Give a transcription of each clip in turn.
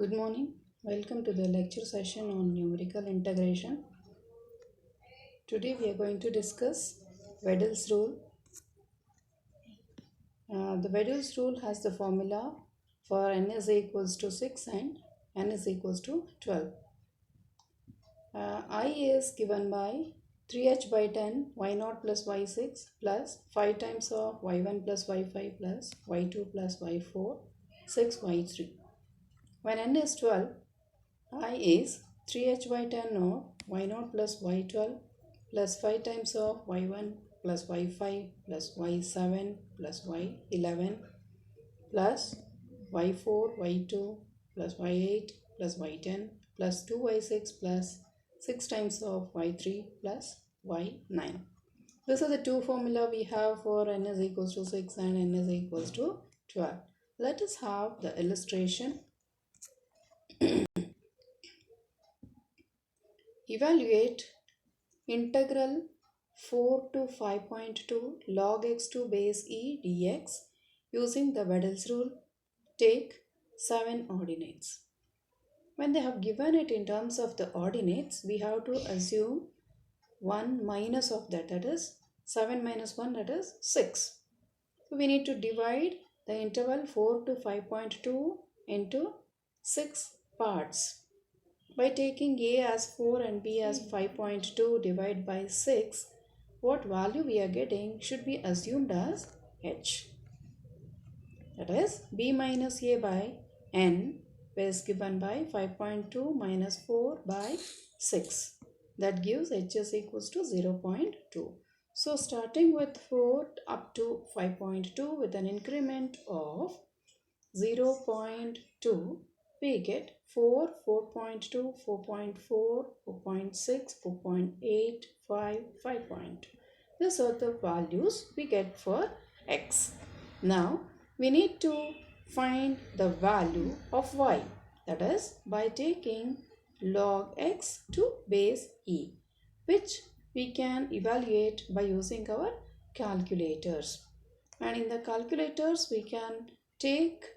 Good morning. Welcome to the lecture session on numerical integration. Today we are going to discuss Weddell's rule. The Weddell's rule has the formula for n is equals to 6 and n is equals to 12. I is given by 3h by 10 y0 plus y6 plus 5 times of y1 plus y5 plus y2 plus y4 6 y3. When n is 12, I is 3h by 10 of y0 plus y12 plus 5 times of y1 plus y5 plus y7 plus y11 plus y4 y2 plus y8 plus y10 plus 2y6 plus 6 times of y3 plus y9. These are the two formula we have for n is equals to 6 and n is equals to 12. Let us have the illustration. Evaluate integral 4 to 5.2 log x to base e dx using the Weddell's rule. Take 7 ordinates. When they have given it in terms of the ordinates, we have to assume 1 minus of that is 7 minus 1, that is 6. So we need to divide the interval 4 to 5.2 into 6 parts. By taking a as 4 and b as 5.2 divided by 6, what value we are getting should be assumed as h. That is b minus a by n is given by 5.2 minus 4 by 6. That gives h is equals to 0.2. So starting with 4 up to 5.2 with an increment of 0.2, we get 4, 4.2, 4.4, 4.6, 4.8, 5, 5.2. These are the values we get for x. Now we need to find the value of y. That is by taking log x to base e, which we can evaluate by using our calculators. And in the calculators we can take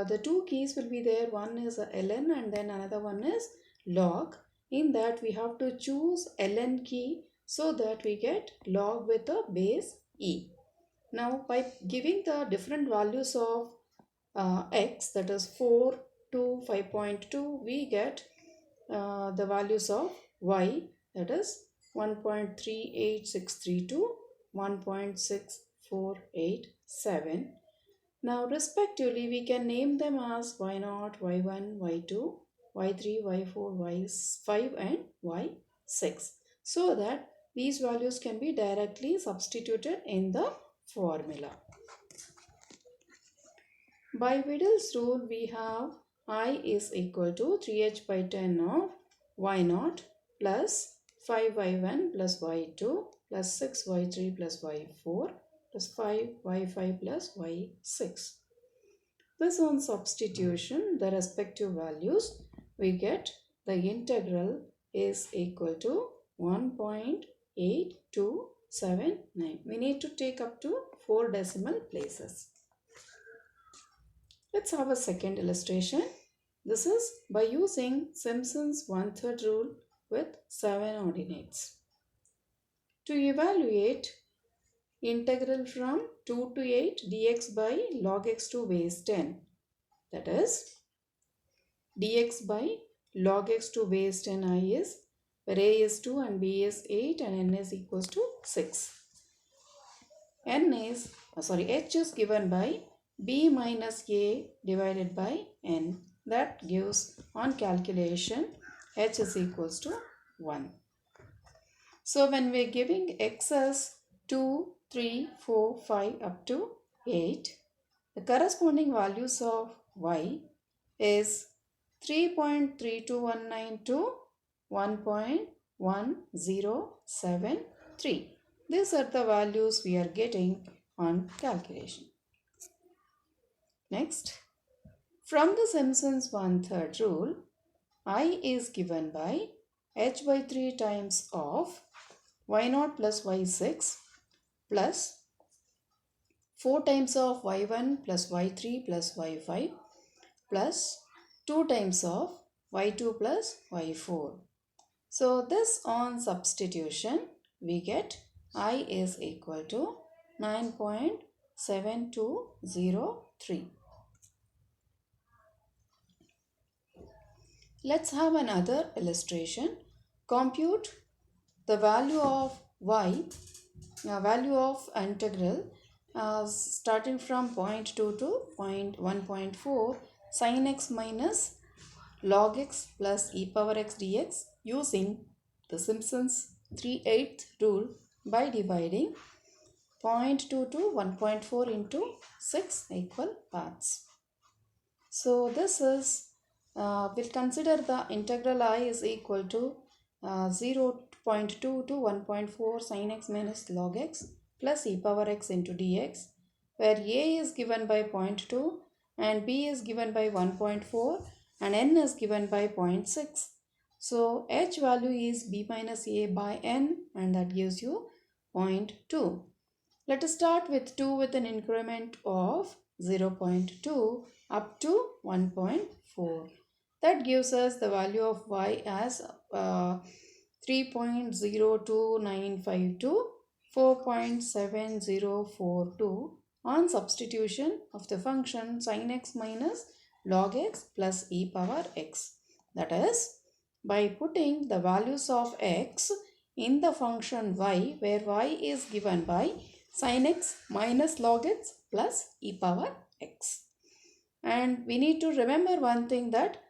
the two keys will be there. One is ln and then another one is log. In that we have to choose ln key so that we get log with a base e. Now by giving the different values of x, that is 4 to 5.2, we get the values of y, that is 1.38632, 1.6487. Now respectively we can name them as y0, y1, y2, y3, y4, y5 and y6, so that these values can be directly substituted in the formula. By Weddell's rule we have I is equal to 3h by 10 of y0 plus 5y1 plus y2 plus 6y3 plus y4 plus 5y5 plus y6. This on substitution, the respective values, we get the integral is equal to 1.8279. We need to take up to 4 decimal places. Let's have a second illustration. This is by using Simpson's 1/3 rule with 7 ordinates. To evaluate integral from 2 to 8 dx by log x to base 10, that is dx by log x to base 10 I is where a is 2 and b is 8 and n is equals to 6. H is given by b minus a divided by n. That gives on calculation h is equals to 1. So when we are giving x as 2, 3, 4, 5 up to 8, the corresponding values of y is 3.3219 to 1.1073. These are the values we are getting on calculation. Next, from the Simpson's 1/3 rule, I is given by h by 3 times of y0 plus y6 plus 4 times of y1 plus y3 plus y5 plus 2 times of y2 plus y4. So this on substitution we get I is equal to 9.7203. Let's have another illustration. Compute the value of y, value of integral starting from 0.2 to 1.4 sin x minus log x plus e power x dx using the Simpson's 3/8 rule by dividing 0.2 to 1.4 into 6 equal parts. So this is, we'll consider the integral I is equal to 0.2 to 1.4 sin x minus log x plus e power x into dx, where a is given by 0.2 and b is given by 1.4 and n is given by 0.6. So h value is b minus a by n, and that gives you 0.2. Let us start with 2 with an increment of 0.2 up to 1.4. That gives us the value of y as 3.02952, 4.7042 on substitution of the function sin x minus log x plus e power x. That is, by putting the values of x in the function y, where y is given by sin x minus log x plus e power x. And we need to remember one thing, that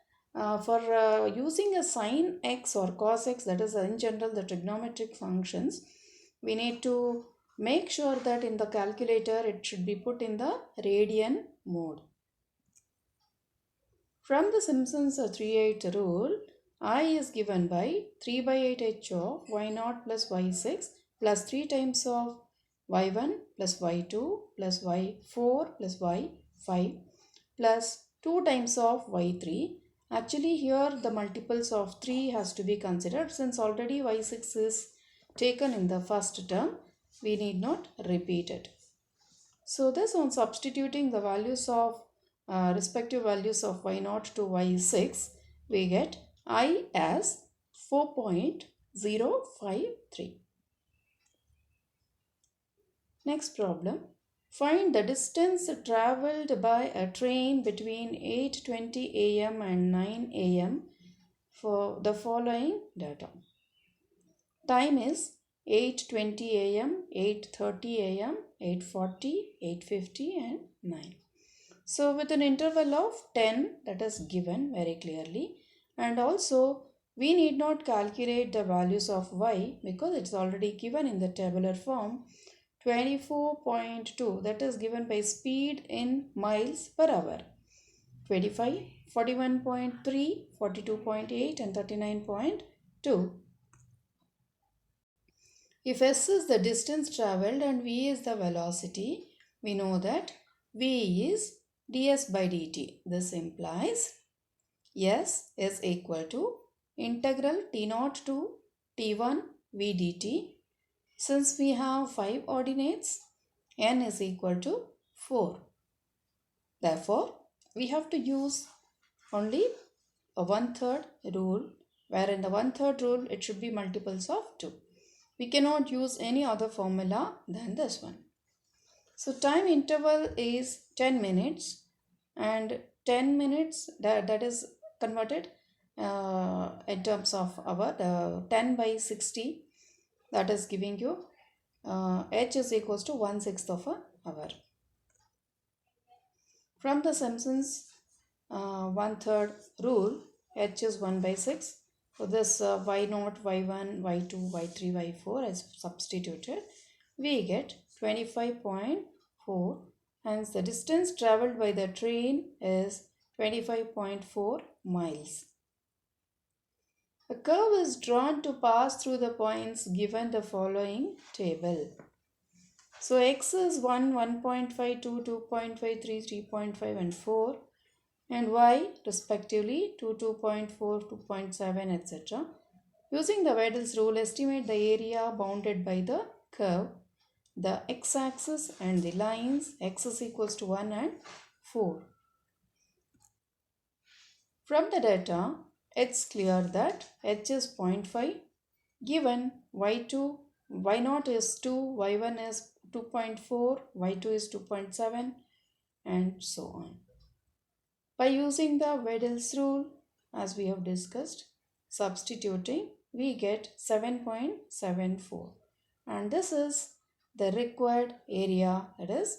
for using a sin x or cos x, that is in general the trigonometric functions, we need to make sure that in the calculator it should be put in the radian mode. From the Simpson's 3/8 rule, I is given by 3/8 h of y0 plus y6 plus 3 times of y1 plus y2 plus y4 plus y5 plus 2 times of y3. Actually here the multiples of 3 has to be considered, since already y6 is taken in the first term. We need not repeat it. So this, on substituting the values of respective values of y0 to y6, we get I as 4.053. Next problem. Find the distance travelled by a train between 8:20 a.m. and 9 a.m. for the following data. Time is 8:20 a.m., 8:30 a.m., 8:40, 8:50 and 9. So with an interval of 10, that is given very clearly, and also we need not calculate the values of y because it's already given in the tabular form. 24.2, that is given by speed in miles per hour. 25, 41.3, 42.8 and 39.2. If s is the distance travelled and v is the velocity, we know that v is ds by dt. This implies s is equal to integral t0 to t1 v dt. Since we have 5 ordinates, n is equal to 4. Therefore, we have to use only a 1/3 rule, where in the 1/3 rule it should be multiples of 2. We cannot use any other formula than this one. So time interval is 10 minutes, and 10 minutes that is converted in terms of hour, 10 by 60, that is giving you h is equals to 1/6 of an hour. From the Simpson's 1/3 rule, h is 1/6. So this y0, y1, y2, y3, y4 is substituted. We get 25.4. Hence the distance travelled by the train is 25.4 miles. A curve is drawn to pass through the points given the following table. So x is 1, 1.5, 2, 2.5, 3, 3.5 and 4, and y respectively 2, 2.4, 2.7 etc. Using the Weddle's rule, estimate the area bounded by the curve, the x-axis and the lines. X is equals to 1 and 4. From the data, it's clear that h is 0.5 given y2, y0 is 2, y1 is 2.4, y2 is 2.7 and so on. By using the Weddell's rule, as we have discussed, substituting, we get 7.74 and this is the required area, that is,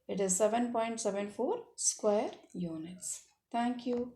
it is 7.74 square units. Thank you.